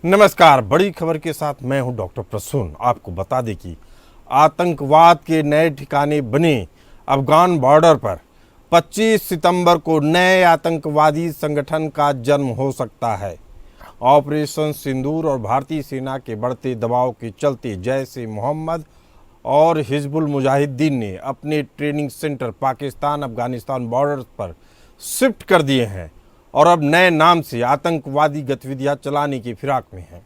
नमस्कार। बड़ी खबर के साथ मैं हूं डॉक्टर प्रसून। आपको बता दें कि आतंकवाद के नए ठिकाने बने अफगान बॉर्डर पर 25 सितंबर को नए आतंकवादी संगठन का जन्म हो सकता है। ऑपरेशन सिंदूर और भारतीय सेना के बढ़ते दबाव के चलते जैश ए मोहम्मद और हिजबुल मुजाहिदीन ने अपने training centre Pakistan Afghanistan border पर शिफ्ट कर दिए हैं और अब नए नाम से आतंकवादी गतिविधियां चलाने की फिराक में हैं।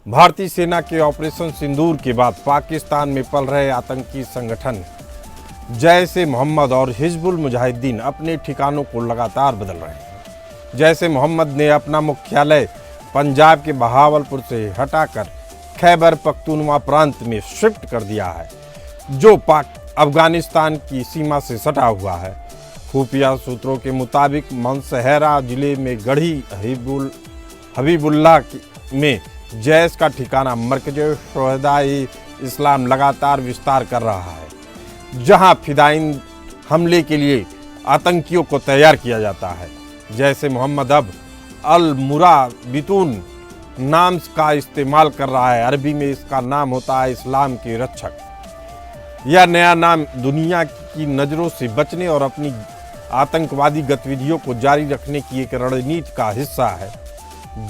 भारतीय सेना के ऑपरेशन सिंदूर के बाद पाकिस्तान में पल रहे आतंकी संगठन जैश ए मोहम्मद और हिजबुल मुजाहिदीन अपने ठिकानों को लगातार बदल रहे हैं। जैश ए मोहम्मद ने अपना मुख्यालय पंजाब के बहावलपुर से हटाकर खैबर पख्तूनवा प्रांत में शिफ्ट कर दिया है, जो अफगानिस्तान की सीमा से सटा हुआ है। खुफिया सूत्रों के मुताबिक मंसहरा जिले में गढ़ी हबीबुल्लाह में जैश का ठिकाना मरकज़ शुहदाए इस्लाम लगातार विस्तार कर रहा है, जहां फिदाइन हमले के लिए आतंकियों को तैयार किया जाता है। जैश ए मोहम्मद अब अल मुराबितून नाम का इस्तेमाल कर रहा है। अरबी में इसका नाम होता है इस्लाम के रक्षक। यह नया नाम दुनिया की नज़रों से बचने और अपनी आतंकवादी गतिविधियों को जारी रखने की एक रणनीति का हिस्सा है।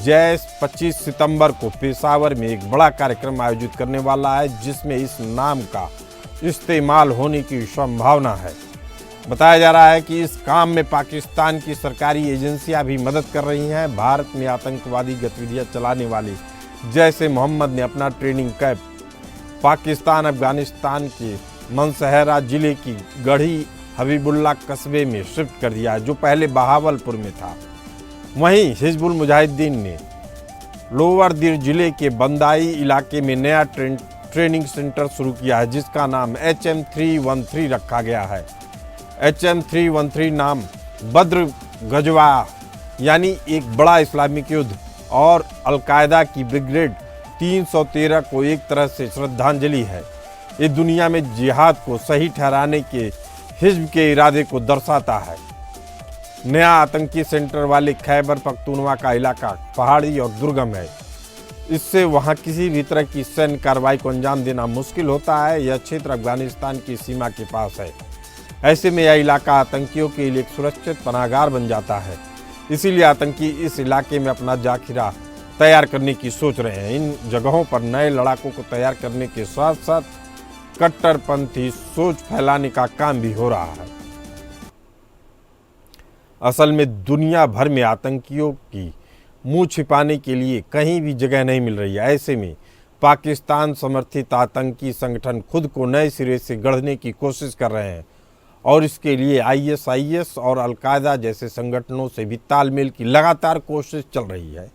जैश 25 सितंबर को पेशावर में एक बड़ा कार्यक्रम आयोजित करने वाला है, जिसमें इस नाम का इस्तेमाल होने की संभावना है। बताया जा रहा है कि इस काम में पाकिस्तान की सरकारी एजेंसियां भी मदद कर रही हैं। भारत में आतंकवादी गतिविधियां चलाने वाले जैश ए मोहम्मद ने अपना ट्रेनिंग कैंप पाकिस्तान अफगानिस्तान के मंसहरा जिले की गढ़ी हबीबुल्लाह कस्बे में शिफ्ट कर दिया है, जो पहले बहावलपुर में था। वहीं हिजबुल मुजाहिदीन ने लोअर दिर जिले के बंदाई इलाके में नया ट्रेनिंग सेंटर शुरू किया है, जिसका नाम HM313 रखा गया है। HM313 नाम बद्र गजवा यानी एक बड़ा इस्लामिक युद्ध और अलकायदा की ब्रिगेड 313 को एक तरह से श्रद्धांजलि है। ये दुनिया में जिहाद को सही ठहराने के हिज्ब के इरादे को दर्शाता है। नया आतंकी सेंटर वाले खैबर पख्तूनवा का इलाका पहाड़ी और दुर्गम है। इससे वहां किसी भी तरह की सैन्य कार्रवाई को अंजाम देना मुश्किल होता है। यह क्षेत्र अफगानिस्तान की सीमा के पास है। ऐसे में यह इलाका आतंकियों के लिए एक सुरक्षित पनाहगार बन जाता है। इसीलिए आतंकी इस इलाके में अपना जाखिरा तैयार करने की सोच रहे हैं। इन जगहों पर नए लड़ाकों को तैयार करने के साथ साथ कट्टरपंथी सोच फैलाने का काम भी हो रहा है। असल में दुनिया भर में आतंकियों की मुंह छिपाने के लिए कहीं भी जगह नहीं मिल रही है। ऐसे में पाकिस्तान समर्थित आतंकी संगठन खुद को नए सिरे से गढ़ने की कोशिश कर रहे हैं और इसके लिए ISIS और अलकायदा जैसे संगठनों से भी तालमेल की लगातार कोशिश चल रही है।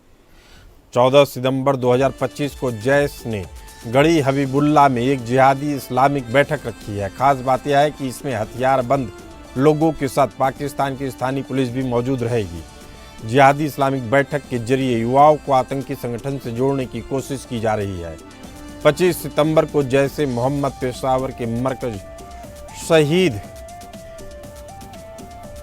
14 सितंबर 2025 को जैश ने गढ़ी हबीबुल्लाह में एक जिहादी इस्लामिक बैठक रखी है। खास बात यह है कि इसमें हथियारबंद लोगों के साथ पाकिस्तान की स्थानीय पुलिस भी मौजूद रहेगी। जिहादी इस्लामिक बैठक के जरिए युवाओं को आतंकी संगठन से जोड़ने की कोशिश की जा रही है। 25 सितंबर को जैश ए मोहम्मद पेशावर के मरकज शहीद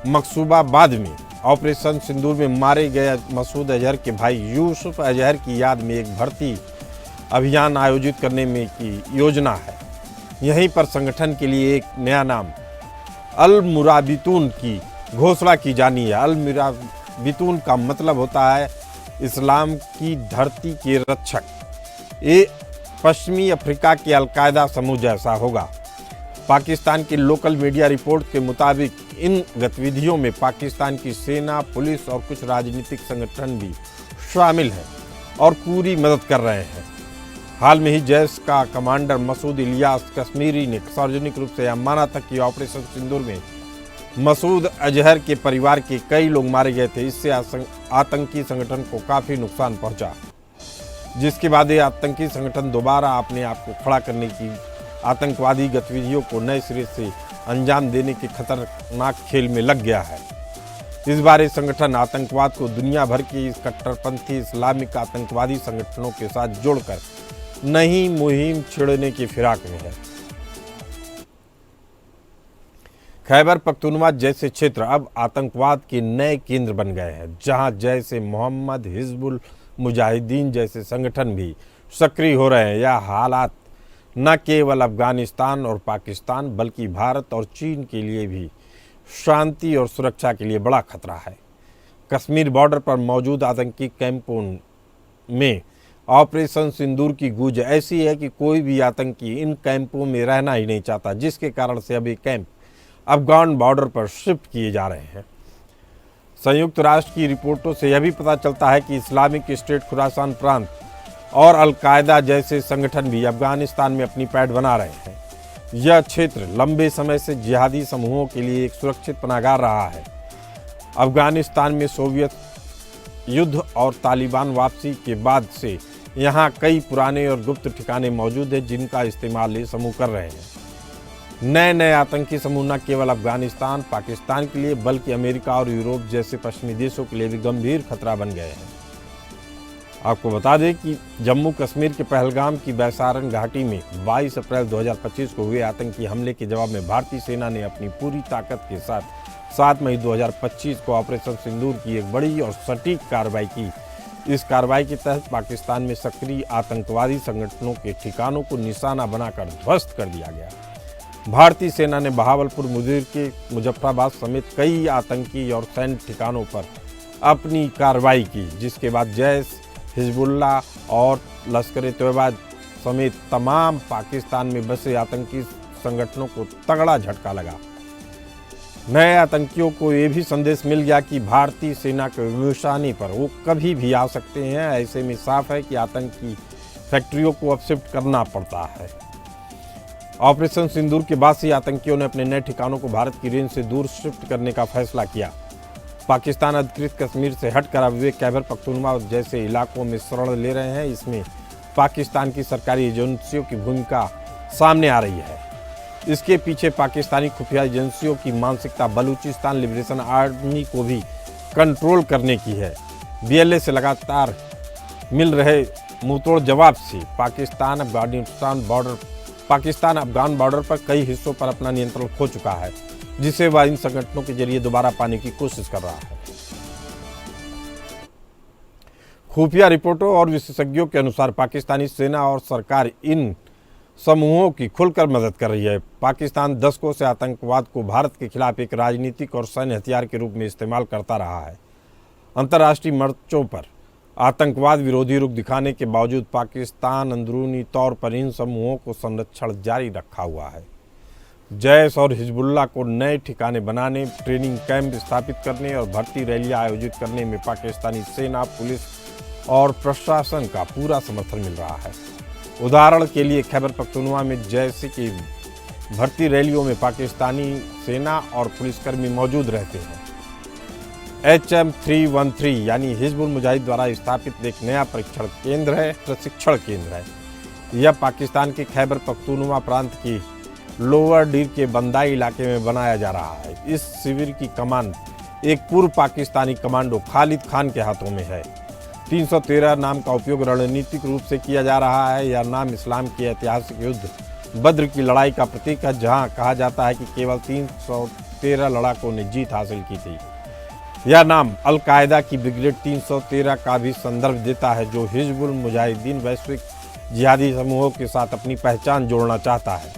मकसूबाबाद में ऑपरेशन सिंदूर में मारे गए मसूद अजहर के भाई यूसुफ अजहर की याद में एक भर्ती अभियान आयोजित करने में की योजना है। यहीं पर संगठन के लिए एक नया नाम अल मुराबितून की घोषणा की जानी है। अल मुराबितून का मतलब होता है इस्लाम की धरती के रक्षक। ये पश्चिमी अफ्रीका के अलकायदा समूह जैसा होगा। पाकिस्तान की लोकल मीडिया रिपोर्ट के मुताबिक इन गतिविधियों में पाकिस्तान की सेना, पुलिस और कुछ राजनीतिक संगठन भी शामिल हैं और पूरी मदद कर रहे हैं। हाल में ही जैश का कमांडर मसूद इलियास कश्मीरी ने सार्वजनिक रूप से यह माना था कि ऑपरेशन सिंदूर में मसूद अजहर के परिवार के कई लोग मारे गए थे। इससे आतंकी संगठन को काफ़ी नुकसान पहुंचा, जिसके बाद ये आतंकी संगठन दोबारा अपने आप को खड़ा करने की आतंकवादी गतिविधियों को नए सिरे से अंजाम देने के खतरनाक खेल में लग गया है। इस बार ये संगठन आतंकवाद को दुनिया भर के इस कट्टरपंथी इस्लामिक आतंकवादी संगठनों के साथ जोड़कर नई मुहिम छेड़ने की फिराक में है। खैबर पख्तूनवा जैसे क्षेत्र अब आतंकवाद के नए केंद्र बन गए हैं, जहां जैश ए मोहम्मद, हिजबुल मुजाहिदीन जैसे संगठन भी सक्रिय हो रहे हैं। यह हालात न केवल अफगानिस्तान और पाकिस्तान बल्कि भारत और चीन के लिए भी शांति और सुरक्षा के लिए बड़ा खतरा है। कश्मीर बॉर्डर पर मौजूद आतंकी कैंपों में ऑपरेशन सिंदूर की गूंज ऐसी है कि कोई भी आतंकी इन कैंपों में रहना ही नहीं चाहता, जिसके कारण से अभी कैंप अफगान बॉर्डर पर शिफ्ट किए जा रहे हैं। संयुक्त राष्ट्र की रिपोर्टों से यह भी पता चलता है कि इस्लामिक स्टेट खुरासान प्रांत और अलकायदा जैसे संगठन भी अफगानिस्तान में अपनी पैठ बना रहे हैं। यह क्षेत्र लंबे समय से जिहादी समूहों के लिए एक सुरक्षित पनाहगाह रहा है। अफगानिस्तान में सोवियत युद्ध और तालिबान वापसी के बाद से यहाँ कई पुराने और गुप्त ठिकाने मौजूद हैं, जिनका इस्तेमाल ये समूह कर रहे हैं। नए नए आतंकी समूह न केवल अफगानिस्तान पाकिस्तान के लिए बल्कि अमेरिका और यूरोप जैसे पश्चिमी देशों के लिए भी गंभीर खतरा बन गए हैं। आपको बता दें कि जम्मू कश्मीर के पहलगाम की बैसारन घाटी में 22 अप्रैल 2025 को हुए आतंकी हमले के जवाब में भारतीय सेना ने अपनी पूरी ताकत के साथ 7 मई 2025 को ऑपरेशन सिंदूर की एक बड़ी और सटीक कार्रवाई की। इस कार्रवाई के तहत पाकिस्तान में सक्रिय आतंकवादी संगठनों के ठिकानों को निशाना बनाकर ध्वस्त कर दिया गया। भारतीय सेना ने बहावलपुर, मुदीर के मुजफ्फराबाद समेत कई आतंकी और सैन्य ठिकानों पर अपनी कार्रवाई की, जिसके बाद जैश, हिजबुल्लाह और लश्कर-ए-तैयबा समेत तमाम पाकिस्तान में बसे आतंकी संगठनों को तगड़ा झटका लगा। नए आतंकियों को ये भी संदेश मिल गया कि भारतीय सेना के निशाने पर वो कभी भी आ सकते हैं। ऐसे में साफ है कि आतंकी फैक्ट्रियों को अब शिफ्ट करना पड़ता है। ऑपरेशन सिंदूर के बाद से आतंकियों ने अपने नए ठिकानों को भारत की रेंज से दूर शिफ्ट करने का फैसला किया। पाकिस्तान अधिकृत कश्मीर से हटकर अब वे खैबर पख्तूनख्वा जैसे इलाकों में शरण ले रहे हैं। इसमें पाकिस्तान की सरकारी एजेंसियों की भूमिका सामने आ रही है। इसके पीछे पाकिस्तानी खुफिया एजेंसियों की मानसिकता बलूचिस्तान लिबरेशन आर्मी को भी कंट्रोल करने की है। BLA से लगातार मिल रहे मुंहतोड़ जवाब से पाकिस्तान अफगान बॉर्डर पर कई हिस्सों पर अपना नियंत्रण खो चुका है, जिसे वह इन संगठनों के जरिए दोबारा पाने की कोशिश कर रहा है। खुफिया रिपोर्टों और विशेषज्ञों के अनुसार पाकिस्तानी सेना और सरकार इन समूहों की खुलकर मदद कर रही है। पाकिस्तान दशकों से आतंकवाद को भारत के खिलाफ एक राजनीतिक और सैन्य हथियार के रूप में इस्तेमाल करता रहा है। अंतर्राष्ट्रीय मंचों पर आतंकवाद विरोधी रुख दिखाने के बावजूद पाकिस्तान अंदरूनी तौर पर इन समूहों को संरक्षण जारी रखा हुआ है। जैश और हिजबुल्लाह को नए ठिकाने बनाने, ट्रेनिंग कैंप स्थापित करने और भर्ती रैलियां आयोजित करने में पाकिस्तानी सेना, पुलिस और प्रशासन का पूरा समर्थन मिल रहा है। उदाहरण के लिए खैबर पख्तूनख्वा में जैश की भर्ती रैलियों में पाकिस्तानी सेना और पुलिसकर्मी मौजूद रहते हैं। HM313 यानी हिजबुल मुजाहिद द्वारा स्थापित एक नया प्रशिक्षण केंद्र है। यह पाकिस्तान के खैबर पख्तूनख्वा प्रांत की लोअर डीर के बंदाई इलाके में बनाया जा रहा है। इस शिविर की कमान एक पूर्व पाकिस्तानी कमांडो खालिद खान के हाथों में है। 313 नाम का उपयोग रणनीतिक रूप से किया जा रहा है। यह नाम इस्लाम के ऐतिहासिक युद्ध बद्र की लड़ाई का प्रतीक है, जहां कहा जाता है कि केवल 313 लड़ाकों ने जीत हासिल की थी। यह नाम अलकायदा की ब्रिगेड 313 का भी संदर्भ देता है, जो हिजबुल मुजाहिदीन वैश्विक जिहादी समूहों के साथ अपनी पहचान जोड़ना चाहता है।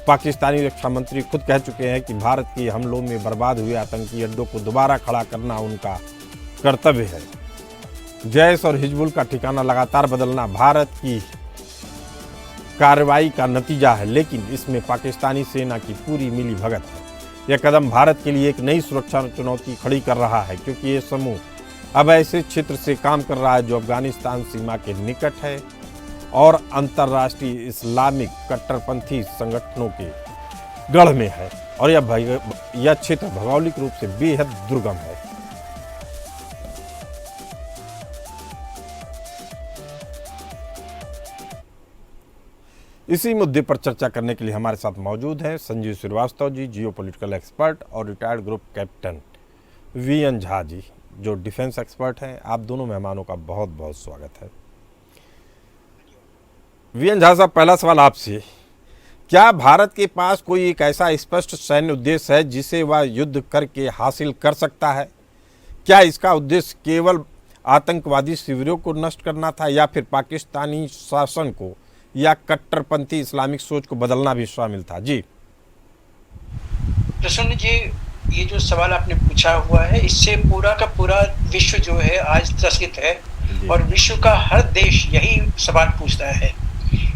पाकिस्तानी रक्षा मंत्री खुद कह चुके हैं कि भारत के हमलों में बर्बाद हुए आतंकी अड्डों को दोबारा खड़ा करना उनका कर्तव्य है। जैश और हिजबुल का ठिकाना लगातार बदलना भारत की कार्रवाई का नतीजा है, लेकिन इसमें पाकिस्तानी सेना की पूरी मिली भगत है। यह कदम भारत के लिए एक नई सुरक्षा चुनौती खड़ी कर रहा है, क्योंकि ये समूह अब ऐसे क्षेत्र से काम कर रहा है जो अफगानिस्तान सीमा के निकट है और अंतर्राष्ट्रीय इस्लामिक कट्टरपंथी संगठनों के गढ़ में है, और यह क्षेत्र भौगोलिक रूप से बेहद दुर्गम है। इसी मुद्दे पर चर्चा करने के लिए हमारे साथ मौजूद हैं संजीव श्रीवास्तव जी, जियोपॉलिटिकल एक्सपर्ट और retired group captain VN Jha ji, जो डिफेंस एक्सपर्ट हैं। आप दोनों मेहमानों का बहुत बहुत स्वागत है। VN झा साहब, पहला सवाल आपसे, क्या भारत के पास कोई एक ऐसा स्पष्ट सैन्य उद्देश्य है जिसे वह युद्ध करके हासिल कर सकता है? क्या इसका उद्देश्य केवल आतंकवादी शिविरों को नष्ट करना था, या फिर पाकिस्तानी शासन को या कट्टरपंथी इस्लामिक सोच को बदलना भी शामिल था? जी प्रसन्न जी, ये जो सवाल आपने पूछा हुआ है, इससे पूरा का पूरा विश्व जो है आज त्रसित है, और विश्व का हर देश यही सवाल पूछता है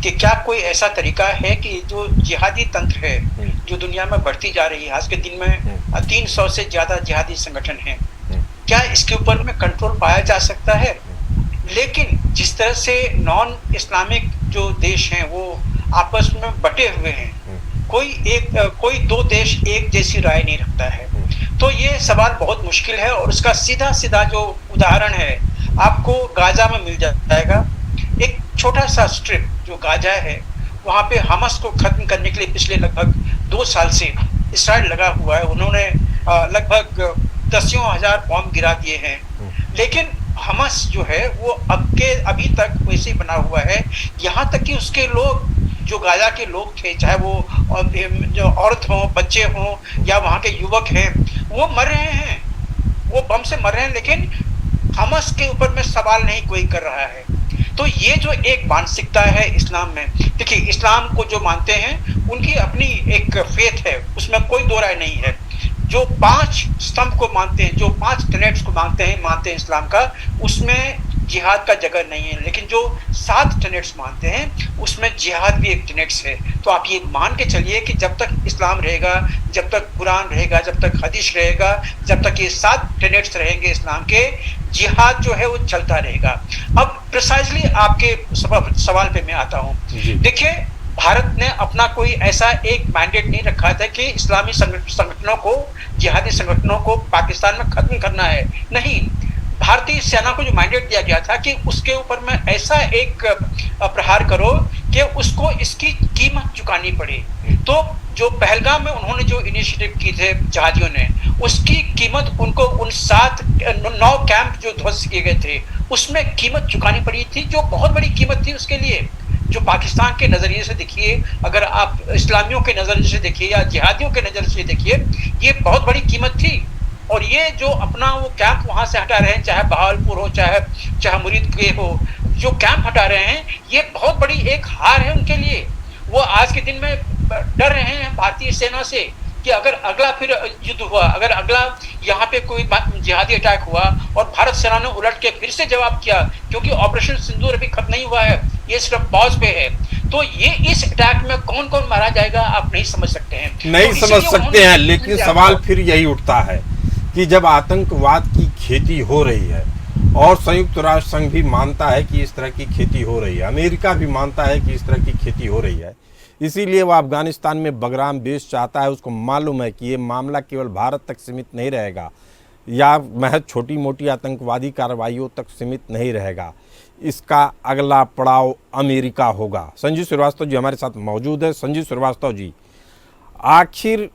कि क्या कोई ऐसा तरीका है कि जो जिहादी तंत्र है जो दुनिया में बढ़ती जा रही है, आज के दिन में 300 से ज्यादा जिहादी संगठन हैं, क्या इसके ऊपर में कंट्रोल पाया जा सकता है? लेकिन जिस तरह से नॉन इस्लामिक जो देश हैं वो आपस में बटे हुए हैं, कोई दो देश एक जैसी राय नहीं रखता है, तो ये सवाल बहुत मुश्किल है। और उसका सीधा सीधा जो उदाहरण है आपको गाजा में मिल जाएगा। एक छोटा सा स्ट्रिप जो गाजा है, वहाँ पे हमास को खत्म करने के लिए पिछले लगभग 2 साल से इसराइल लगा हुआ है। उन्होंने लगभग 10,000 बॉम्ब गिरा दिए हैं, लेकिन हमास जो है वो अभी तक वैसे ही बना हुआ है। यहाँ तक कि उसके लोग, जो गाजा के लोग थे, चाहे वो जो औरत हो, बच्चे हों, या वहाँ के युवक हैं, वो मर रहे हैं, वो बम से मर रहे हैं, लेकिन हमास के ऊपर में सवाल नहीं कोई कर रहा है। तो ये जो एक मानसिकता है इस्लाम में, देखिए इस्लाम को जो मानते हैं उनकी अपनी एक फेथ है, उसमें कोई दो राय नहीं है। जो 5 स्तंभ को मानते हैं, जो 5 टेनेट्स को मानते हैं इस्लाम का, उसमें जिहाद का जगह नहीं है। लेकिन जो 7 टेनेट्स मानते हैं उसमें जिहाद भी एक टेनेट्स है। तो आप ये मान के चलिए कि जब तक इस्लाम रहेगा, जब तक कुरान रहेगा, जब तक हदीस रहेगा, जब तक ये 7 टेनेट्स रहेंगे इस्लाम के, जिहाद जो है वो चलता रहेगा। अब प्रिसाइजली आपके सवाल पे मैं आता हूँ। देखिए, भारत ने अपना कोई ऐसा एक मैंडेट नहीं रखा था कि इस्लामी संगठनों को, जिहादी संगठनों को पाकिस्तान में खत्म करना है। नहीं, भारतीय सेना को जो मैंडेट दिया गया था कि उसके ऊपर में ऐसा एक प्रहार करो कि उसको इसकी कीमत चुकानी पड़े। तो जो पहलगाम में उन्होंने जो इनिशिएटिव की थे जिहादियों ने, उसकी कीमत उनको उन 9 कैंप जो ध्वस्त किए गए थे उसमें कीमत चुकानी पड़ी थी, जो बहुत बड़ी कीमत थी उसके लिए। जो पाकिस्तान के नजरिए से देखिए, अगर आप इस्लामियों के नजरिए से देखिए या जिहादियों के नजरिए से देखिए, ये बहुत बड़ी कीमत थी। और ये जो अपना वो कैंप वहां से हटा रहे हैं, चाहे बहावलपुर हो, चाहे मुरीद के हो, जो कैंप हटा रहे हैं, ये बहुत बड़ी एक हार है उनके लिए। वो आज के दिन में डर रहे हैं भारतीय सेना से कि अगर अगला फिर युद्ध हुआ, अगर अगला यहाँ पे कोई जिहादी अटैक हुआ और भारत सेना ने उलट के फिर से जवाब किया, क्योंकि ऑपरेशन सिंदूर अभी खत्म नहीं हुआ है, ये सिर्फ पॉज पे है, तो ये इस अटैक में कौन कौन मारा जाएगा आप नहीं समझ सकते हैं। नहीं तो समझ सकते हैं, लेकिन सवाल फिर यही उठता है कि जब आतंकवाद की खेती हो रही है और संयुक्त राष्ट्र संघ भी मानता है कि इस तरह की खेती हो रही है, अमेरिका भी मानता है कि इस तरह की खेती हो रही है, इसीलिए वो अफगानिस्तान में बगराम बेस चाहता है। उसको मालूम है कि ये मामला केवल भारत तक सीमित नहीं रहेगा या महज छोटी मोटी आतंकवादी कार्रवाइयों तक सीमित नहीं रहेगा, इसका अगला पड़ाव अमेरिका होगा। संजीव श्रीवास्तव जी हमारे साथ मौजूद है। संजीव श्रीवास्तव जी, आखिर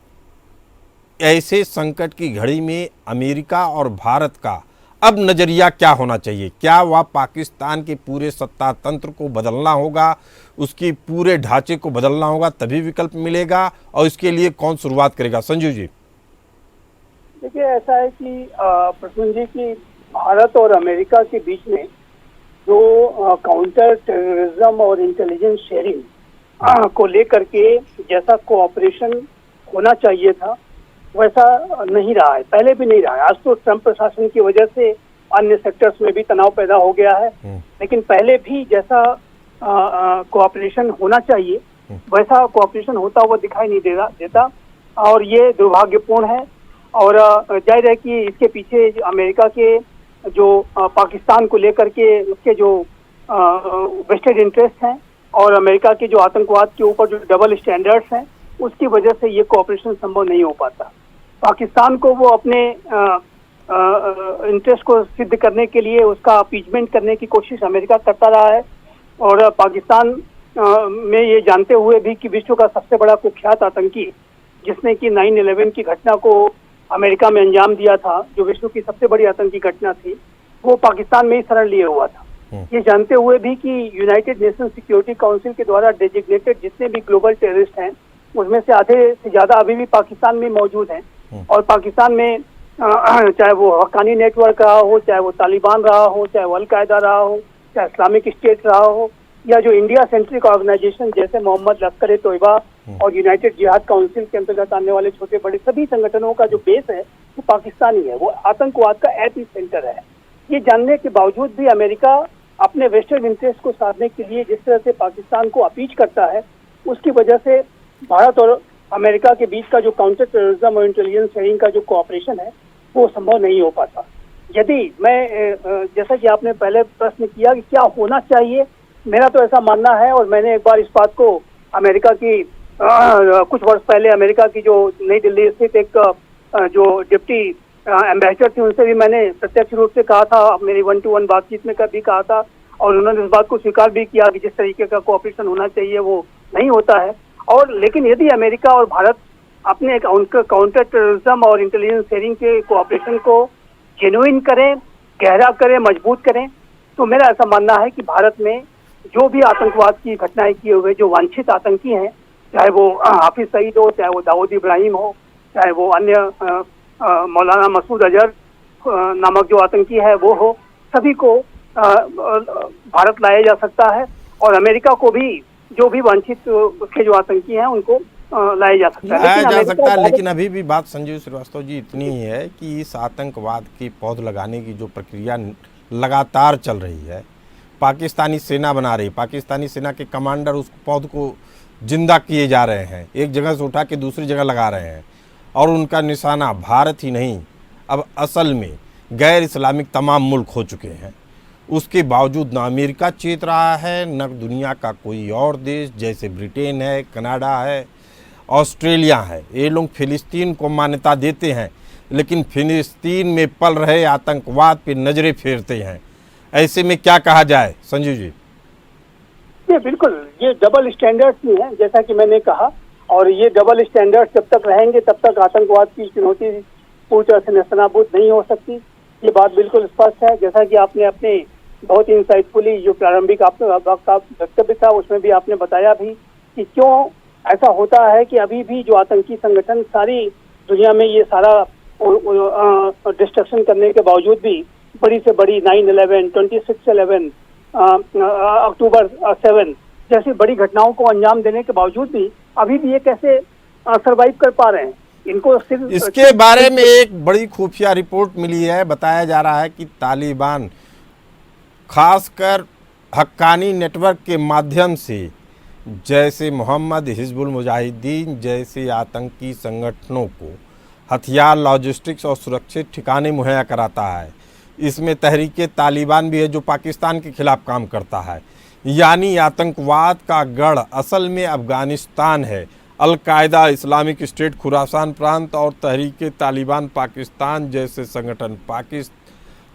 ऐसे संकट की घड़ी में अमेरिका और भारत का अब नज़रिया क्या होना चाहिए? क्या वह पाकिस्तान के पूरे सत्ता तंत्र को बदलना होगा, उसकी पूरे ढांचे को बदलना होगा, तभी विकल्प मिलेगा, और इसके लिए कौन शुरुआत करेगा? संजीव जी। देखिए, ऐसा है कि प्रसून जी की भारत और अमेरिका के बीच में जो काउंटर टेररिज्म और इंटेलिजेंस शेयरिंग को लेकर के जैसा कोऑपरेशन होना चाहिए था वैसा नहीं रहा है, पहले भी नहीं रहा है। आज तो ट्रंप प्रशासन की वजह से अन्य सेक्टर्स में भी तनाव पैदा हो गया है, लेकिन पहले भी जैसा कोऑपरेशन होना चाहिए वैसा कोऑपरेशन होता हुआ दिखाई नहीं देता, और ये दुर्भाग्यपूर्ण है। और जाहिर है कि इसके पीछे अमेरिका के जो पाकिस्तान को लेकर के उसके जो वेस्टेड इंटरेस्ट हैं और अमेरिका के जो आतंकवाद के ऊपर जो डबल स्टैंडर्ड्स हैं, उसकी वजह से ये कोऑपरेशन संभव नहीं हो पाता। पाकिस्तान को वो अपने इंटरेस्ट को सिद्ध करने के लिए उसका अपीचमेंट करने की कोशिश अमेरिका करता रहा है, और पाकिस्तान में ये जानते हुए भी कि विश्व का सबसे बड़ा कुख्यात आतंकी जिसने कि 9/11 की घटना को अमेरिका में अंजाम दिया था, जो विश्व की सबसे बड़ी आतंकी घटना थी, वो पाकिस्तान में ही शरण लिए हुआ था। ये जानते हुए भी कि यूनाइटेड नेशन सिक्योरिटी काउंसिल के द्वारा डेजिग्नेटेड जितने भी ग्लोबल टेररिस्ट हैं उसमें से आधे से ज्यादा अभी भी पाकिस्तान में मौजूद हैं, और पाकिस्तान में चाहे वो हक्कानी नेटवर्क रहा हो, चाहे वो तालिबान रहा हो, चाहे वो अलकायदा रहा हो, चाहे इस्लामिक स्टेट रहा हो, या जो इंडिया सेंट्रिक ऑर्गेनाइजेशन जैसे मोहम्मद लश्कर ए तोयबा और यूनाइटेड जिहाद काउंसिल के अंतर्गत आने वाले छोटे बड़े सभी संगठनों का जो बेस है वो पाकिस्तानी है, वो आतंकवाद का एपी सेंटर है। ये जानने के बावजूद भी अमेरिका अपने वेस्टर्न इंटरेस्ट को साधने के लिए जिस तरह से पाकिस्तान को अपीच करता है, उसकी वजह से भारत और अमेरिका के बीच का जो काउंटर टेररिज्म और इंटेलिजेंस शेयरिंग का जो कोऑपरेशन है वो संभव नहीं हो पाता। यदि मैं जैसा कि आपने पहले प्रश्न किया कि क्या होना चाहिए, मेरा तो ऐसा मानना है, और मैंने एक बार इस बात को अमेरिका की कुछ वर्ष पहले अमेरिका की जो नई दिल्ली स्थित एक जो डिप्टी एम्बेसडर थी उनसे भी मैंने प्रत्यक्ष रूप से कहा था, मेरी 1-to-1 बातचीत में कभी कहा था, और उन्होंने इस बात को स्वीकार भी किया कि जिस तरीके का कोऑपरेशन होना चाहिए वो नहीं होता है। और लेकिन यदि अमेरिका और भारत अपने काउंटर टेररिज्म और इंटेलिजेंस शेयरिंग के कोऑपरेशन को जेन्युइन करें, गहरा करें, मजबूत करें, तो मेरा ऐसा मानना है कि भारत में जो भी आतंकवाद की घटनाएं किए हुए जो वांछित आतंकी हैं, चाहे वो हाफिज सईद हो, चाहे वो दाऊद इब्राहिम हो, चाहे वो अन्य मौलाना मसूद अजहर नामक जो आतंकी है वो हो, सभी को भारत लाया जा सकता है, और अमेरिका को भी जो भी वांछित उसके जो आतंकी हैं उनको लाया जा सकता है। लाया जा सकता है, लेकिन अभी भी बात संजीव श्रीवास्तव जी इतनी ही है कि इस आतंकवाद की पौध लगाने की जो प्रक्रिया लगातार चल रही है, पाकिस्तानी सेना बना रही, पाकिस्तानी सेना के कमांडर उस पौध को जिंदा किए जा रहे हैं, एक जगह से उठा के दूसरी जगह लगा रहे हैं, और उनका निशाना भारत ही नहीं अब असल में गैर इस्लामिक तमाम मुल्क हो चुके हैं। उसके बावजूद न अमेरिका चेत रहा है, न दुनिया का कोई और देश, जैसे ब्रिटेन है, कनाडा है, ऑस्ट्रेलिया है। ये लोग फिलिस्तीन को मान्यता देते हैं, लेकिन फिलिस्तीन में पल रहे आतंकवाद पे नजरें फेरते हैं। ऐसे में क्या कहा जाए संजीव जी? ये बिल्कुल ये डबल स्टैंडर्ड्स ही हैं, जैसा कि मैंने कहा, और ये डबल स्टैंडर्ड्स जब तक रहेंगे तब तक आतंकवाद की चुनौती पूरी तरह से नेस्तनाबूद नहीं हो सकती। ये बात बिल्कुल स्पष्ट है। जैसा कि आपने अपने बहुत इंसाइटफुली जो प्रारंभिक आपका वक्तव्य था उसमें भी आपने बताया भी कि क्यों ऐसा होता है कि अभी भी जो आतंकी संगठन सारी दुनिया में ये सारा डिस्ट्रक्शन करने के बावजूद भी बड़ी से बड़ी 9/11, 26/11, अक्टूबर 7 जैसी बड़ी घटनाओं को अंजाम देने के बावजूद भी अभी भी ये कैसे सरवाइव कर पा रहे हैं, इनको सिर्फ इसके बारे में एक बड़ी खुफिया रिपोर्ट मिली है। बताया जा रहा है कि तालिबान खासकर हक्कानी नेटवर्क के माध्यम से जैसे मोहम्मद हिजबुल मुजाहिदीन जैसे आतंकी संगठनों को हथियार, लॉजिस्टिक्स और सुरक्षित ठिकाने मुहैया कराता है। इसमें तहरीके तालिबान भी है जो पाकिस्तान के खिलाफ काम करता है। यानी आतंकवाद का गढ़ असल में अफगानिस्तान है। अलकायदा, इस्लामिक स्टेट खुरासान प्रांत और तहरीके तालिबान पाकिस्तान जैसे संगठन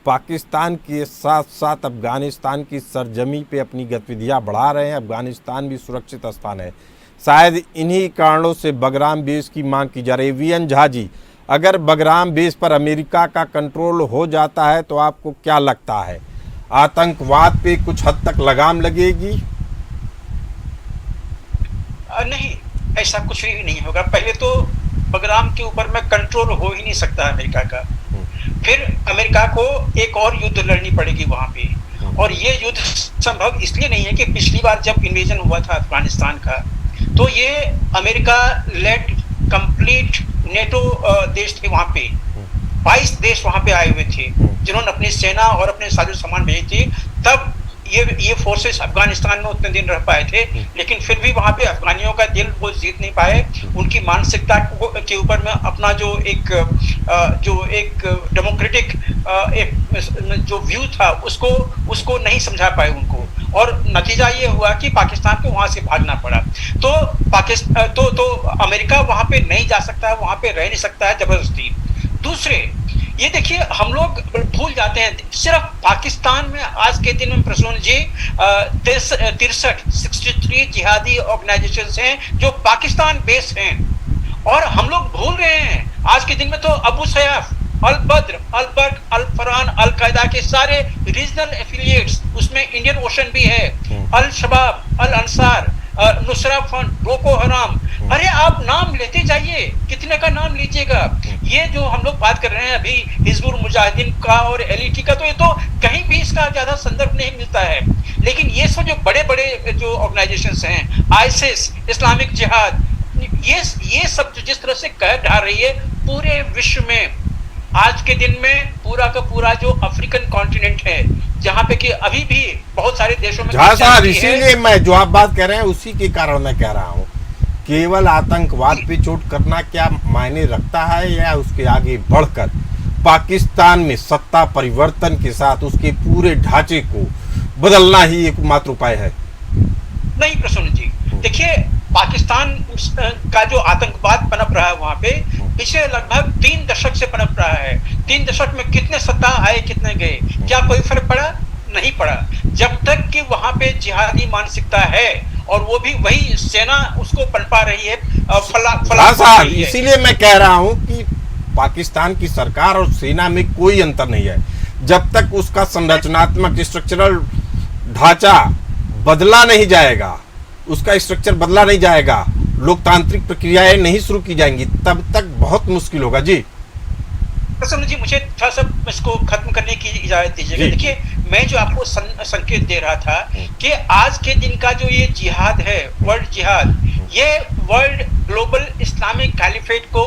पाकिस्तान के साथ साथ अफगानिस्तान की सरजमी पे अपनी गतिविधियां बढ़ा रहे हैं। अफगानिस्तान भी सुरक्षित स्थान है। शायद इन्हीं कारणों से बगराम बेस की मांग की जा रही है। वीएन झा जी, अगर बगराम बेस पर अमेरिका का कंट्रोल हो जाता है तो आपको क्या लगता है, आतंकवाद पे कुछ हद तक लगाम लगेगी? नहीं, ऐसा कुछ भी नहीं होगा। पहले तो बगराम के ऊपर में कंट्रोल हो ही नहीं सकता अमेरिका का। फिर अमेरिका को एक और युद्ध लड़नी पड़ेगी वहां पे, और ये युद्ध संभव इसलिए नहीं है कि पिछली बार जब इन्वेजन हुआ था अफगानिस्तान का तो ये अमेरिका लेड कंप्लीट नेटो देश थे वहां पे। 22 देश वहां पे आए हुए थे जिन्होंने अपनी सेना और अपने साजो सामान भेजे थे। तब ये फोर्सेस अफगानिस्तान में उतने दिन रह पाए थे, लेकिन फिर भी वहां पे अफगानियों का दिल वो जीत नहीं पाए। उनकी मानसिकता के ऊपर में अपना जो एक डेमोक्रेटिक जो व्यू था उसको नहीं समझा पाए उनको, और नतीजा ये हुआ कि पाकिस्तान को वहां से भागना पड़ा। तो अमेरिका वहां पे नहीं जा सकता, वहां पे रह नहीं सकता है जबरदस्ती। दूसरे, ये देखिए हम लोग भूल जाते हैं सिर्फ पाकिस्तान में आज के दिन में प्रसून जी 63 जिहादी ऑर्गेनाइजेशंस हैं जो पाकिस्तान बेस हैं, और हम लोग भूल रहे हैं आज के दिन में तो अबू सयाफ, अल बद्र, अल बर्क, अल फरहान, अल कायदा के सारे रीजनल एफिलिएट्स, उसमें इंडियन ओशन भी है, Al Shabaab, Al Ansar, Nusra Front, Boko Haram. अरे आप नाम लेते जाइए, कितने का नाम लीजिएगा। ये जो हम लोग बात कर रहे हैं अभी हिजबुल मुजाहिदीन का और एलईटी का, तो ये तो कहीं भी इसका ज्यादा संदर्भ नहीं मिलता है। लेकिन ये सब जो बड़े बड़े जो ऑर्गेनाइजेशंस हैं, आईसिस, इस्लामिक जिहाद, ये सब जो जिस तरह से कहर ढा रही है पूरे विश्व में, आज के दिन में पूरा का पूरा जो अफ्रीकन कॉन्टिनेंट है, जहां पे कि अभी भी बहुत सारे देशों में साहब, इसीलिए मैं जो आप बात कह रहे हैं उसी के कारण मैं कह रहा हूँ, केवल आतंकवाद पे चोट करना क्या मायने रखता है, या उसके आगे बढ़कर पाकिस्तान में सत्ता परिवर्तन के साथ उसके पूरे ढांचे को बदलना ही एकमात्र उपाय है? नहीं प्रसून जी, देखिए पाकिस्तान का जो आतंकवाद पनप रहा है वहां पे पिछले लगभग 3 दशक से पनप रहा है। 3 दशक में कितने सत्ता आए, कितने गए, क्या कोई फर्क पड़ा? नहीं पड़ा। जब तक कि वहां पे जिहादी मानसिकता है और वो भी वही सेना उसको पनपा रही है, साहब, इसीलिए मैं कह रहा हूं कि पाकिस्तान की सरकार और सेना में कोई अंतर नहीं है। जब तक उसका संरचनात्मक स्ट्रक्चरल ढांचा बदला नहीं जाएगा, उसका स्ट्रक्चर बदला नहीं जाएगा, लोकतांत्रिक प्रक्रियाएं नहीं शुरू की जाएंगी, तब तक बहुत मुश्किल होगा। जी प्रसन्न जी, मुझे थोड़ा सा इसको खत्म करने की इजाजत दीजिएगा। देखिए, मैं जो आपको संकेत दे रहा था कि आज के दिन का जो ये जिहाद है, वर्ल्ड जिहाद, ये वर्ल्ड ग्लोबल इस्लामिक कैलिफेट को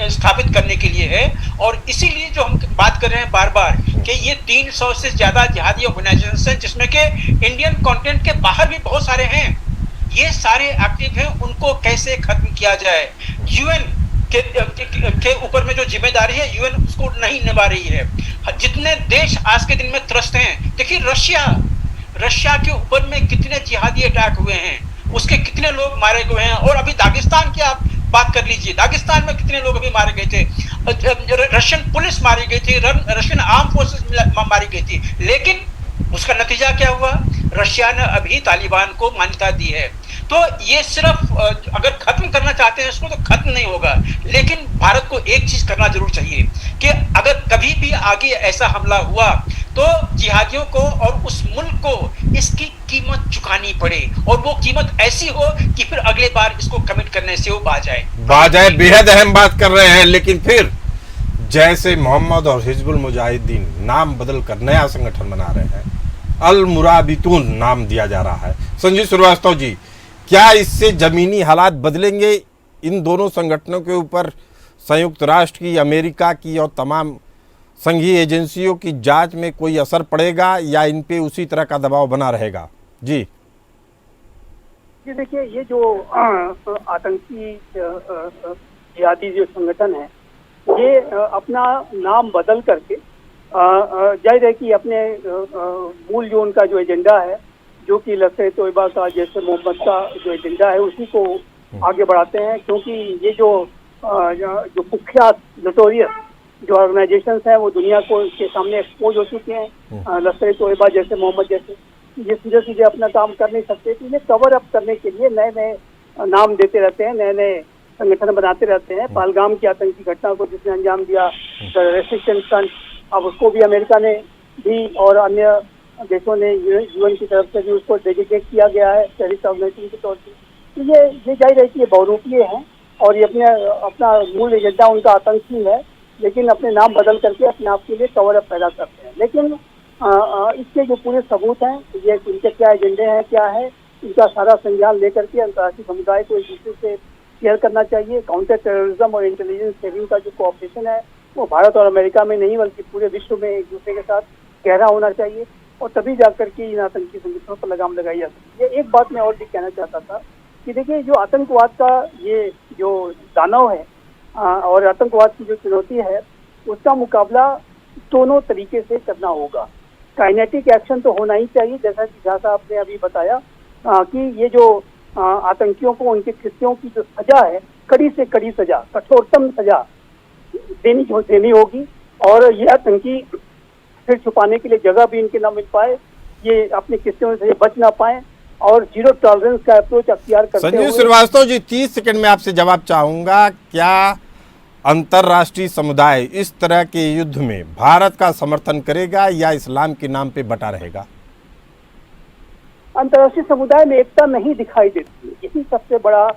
स्थापित करने के लिए है। और इसीलिए जो हम बात कर रहे हैं बार बार कि ये 300 से ज्यादा जिहादी ऑर्गेनाइजेशन हैं, जिसमें के इंडियन कॉन्टिनेंट के बाहर भी बहुत सारे हैं, ये सारे एक्टिव हैं। उनको कैसे खत्म किया जाए? यूएन के ऊपर में जो जिम्मेदारी है यूएन उसको नहीं निभा रही है। जितने देश आज के दिन में त्रस्त हैं, देखिए रशिया के ऊपर में कितने जिहादी अटैक हुए हैं, उसके कितने लोग मारे गए हैं। और अभी दागिस्तान की आप बात कर लीजिए, दागिस्तान में कितने लोग अभी मारे गए थे, रशियन पुलिस मारी गई थी, रशियन आर्म फोर्सेस मारी गई थी। लेकिन उसका नतीजा क्या हुआ? रशिया ने अभी तालिबान को मान्यता दी है। तो ये सिर्फ अगर खत्म करना चाहते हैं इसको तो खत्म नहीं होगा। लेकिन भारत को एक चीज करना जरूर चाहिए कि अगर कभी भी आगे ऐसा हमला हुआ तो जिहादियों को और उस मुल्क को इसकी कीमत चुकानी पड़े, और वो कीमत ऐसी हो कि फिर अगले बार इसको कमिट करने से वो बाज आए। बेहद अहम बात कर रहे हैं, लेकिन फिर जैसे मोहम्मद और हिजबुल मुजाहिदीन नाम बदल कर नया संगठन बना रहे हैं, अल मुराबितून नाम दिया जा रहा है। संजीव श्रीवास्तव जी, क्या इससे जमीनी हालात बदलेंगे? इन दोनों संगठनों के ऊपर संयुक्त राष्ट्र की, अमेरिका की और तमाम संघीय एजेंसियों की जांच में कोई असर पड़ेगा, या इन पे उसी तरह का दबाव बना रहेगा? जी देखिए, ये जो आतंकी जिहादी जो संगठन है, ये अपना नाम बदल करके जाहिर है कि अपने मूल जो उनका जो एजेंडा है, जो कि लश्कर तोयबा का, जैसे मोहम्मद का जो एजेंडा है, उसी को आगे बढ़ाते हैं। क्योंकि ये जो कुख्यात नोटोरियस जो ऑर्गेनाइजेशंस हैं वो दुनिया को के सामने एक्सपोज हो चुके हैं। लश्कर तोयबा जैसे, मोहम्मद जैसे, ये सीधे सीधे अपना काम कर नहीं सकते, तो इन्हें कवर अप करने के लिए नए नए नाम देते रहते हैं, नए नए संगठन बनाते रहते हैं। पहलगाम की आतंकी घटना को जिसने अंजाम दिया, रेसिस्टेंस फ्रंट, अब उसको भी अमेरिका ने भी और अन्य देशों ने यूएन की तरफ से भी उसको डेजिग्नेट किया गया है टेररिस्ट ऑर्गेनाइजेशन के तौर पर। तो ये जाहिर है कि ये बहुरूपीय हैं और ये अपना मूल एजेंडा उनका आतंकी है, लेकिन अपने नाम बदल करके अपने आप के लिए कवर अप पैदा करते हैं। लेकिन इसके जो पूरे सबूत हैं, ये इनके क्या एजेंडे हैं, क्या है, इनका सारा संज्ञान लेकर के अंतर्राष्ट्रीय समुदाय को एक दूसरे से शेयर करना चाहिए। काउंटर टेररिज्म और इंटेलिजेंस शेयरिंग का जो कोऑपरेशन है वो भारत और अमेरिका में नहीं बल्कि पूरे विश्व में एक दूसरे के साथ गहरा होना चाहिए, और तभी जाकर के इन आतंकी संगठनों पर लगाम लगाई जा सकती है। एक बात मैं और भी कहना चाहता था कि देखिए, जो आतंकवाद का ये जो दानव है और आतंकवाद की जो चुनौती है, उसका मुकाबला दोनों तरीके से करना होगा। काइनेटिक एक्शन तो होना ही चाहिए, जैसा कि झा साहब ने अभी बताया कि ये जो आतंकियों को उनके कृत्यों की जो सजा है, कड़ी से कड़ी सजा, कठोरतम सजा देनी होगी, और ये आतंकी फिर छुपाने के लिए जगह भी इनके ना मिल पाए, ये अपने कृत्यों से बच ना पाए, और जीरो टॉलरेंस का अप्रोच अख्तियार करते हुए। संजीव श्रीवास्तव जी, 30 सेकंड में आपसे जवाब चाहूंगा, क्या अंतर्राष्ट्रीय समुदाय इस तरह के युद्ध में भारत का समर्थन करेगा या इस्लाम के नाम पे बटा रहेगा? अंतर्राष्ट्रीय समुदाय में एकता नहीं दिखाई देती, यही सबसे बड़ा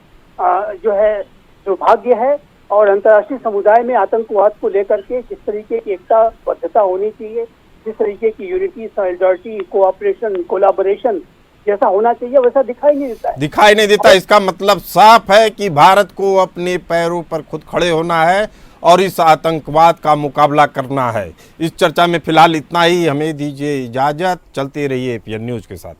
जो है दुर्भाग्य है। और अंतर्राष्ट्रीय समुदाय में आतंकवाद को लेकर के जिस तरीके की एकता बद्धता होनी चाहिए, जिस तरीके की यूनिटी, सॉलिडारिटी, कोऑपरेशन, कोलैबोरेशन जैसा होना चाहिए, वैसा दिखाई नहीं देता है। दिखाई नहीं देता। इसका मतलब साफ है कि भारत को अपने पैरों पर खुद खड़े होना है और इस आतंकवाद का मुकाबला करना है। इस चर्चा में फिलहाल इतना ही। हमें दीजिए इजाजत। चलते रहिए एपीएन न्यूज के साथ।